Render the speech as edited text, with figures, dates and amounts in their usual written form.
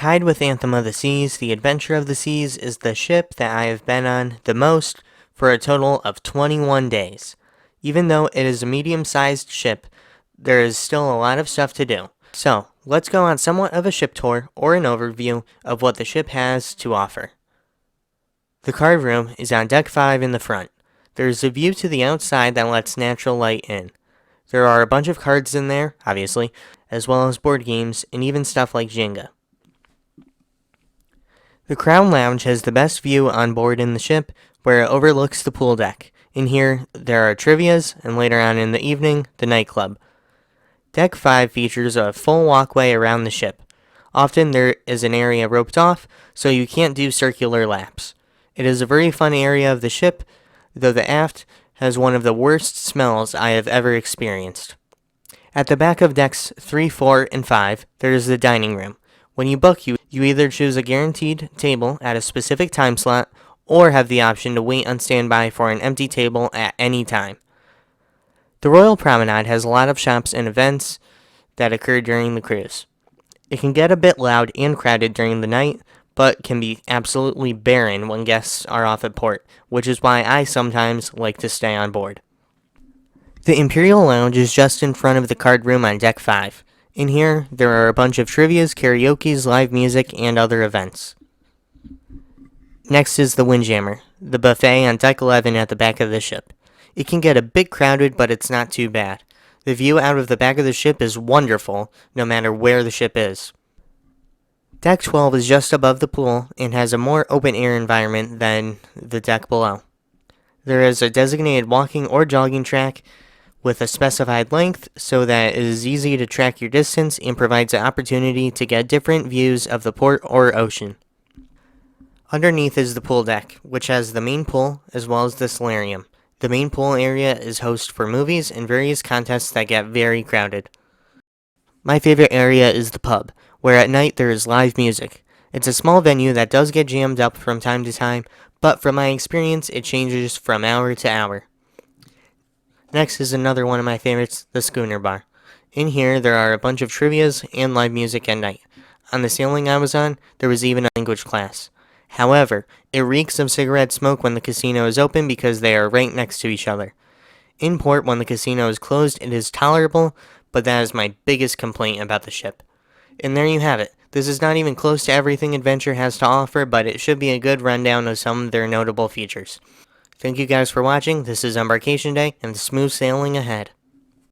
Tied with Anthem of the Seas, the Adventure of the Seas is the ship that I have been on the most for a total of 21 days. Even though it is a medium-sized ship, there is still a lot of stuff to do. So, let's go on somewhat of a ship tour or an overview of what the ship has to offer. The card room is on deck 5 in the front. There is a view to the outside that lets natural light in. There are a bunch of cards in there, obviously, as well as board games and even stuff like Jenga. The Crown Lounge has the best view on board in the ship, where it overlooks the pool deck. In here, there are trivias, and later on in the evening, the nightclub. Deck 5 features a full walkway around the ship. Often there is an area roped off, so you can't do circular laps. It is a very fun area of the ship, though the aft has one of the worst smells I have ever experienced. At the back of decks 3, 4, and 5, there is the dining room. When you book, you either choose a guaranteed table at a specific time slot, or have the option to wait on standby for an empty table at any time. The Royal Promenade has a lot of shops and events that occur during the cruise. It can get a bit loud and crowded during the night, but can be absolutely barren when guests are off at port, which is why I sometimes like to stay on board. The Imperial Lounge is just in front of the card room on Deck 5. In here, there are a bunch of trivias, karaokes, live music, and other events. Next is the Windjammer, the buffet on Deck 11 at the back of the ship. It can get a bit crowded, but it's not too bad. The view out of the back of the ship is wonderful, no matter where the ship is. Deck 12 is just above the pool and has a more open-air environment than the deck below. There is a designated walking or jogging track with a specified length so that it is easy to track your distance and provides an opportunity to get different views of the port or ocean. Underneath is the pool deck, which has the main pool as well as the solarium. The main pool area is host for movies and various contests that get very crowded. My favorite area is the pub, where at night there is live music. It's a small venue that does get jammed up from time to time, but from my experience it changes from hour to hour. Next is another one of my favorites, the Schooner Bar. In here there are a bunch of trivias and live music at night. On the sailing I was on, there was even a language class. However, it reeks of cigarette smoke when the casino is open because they are right next to each other. In port, when the casino is closed, it is tolerable, but that is my biggest complaint about the ship. And there you have it. This is not even close to everything Adventure has to offer, but it should be a good rundown of some of their notable features. Thank you guys for watching. This is Embarkation Day, and smooth sailing ahead.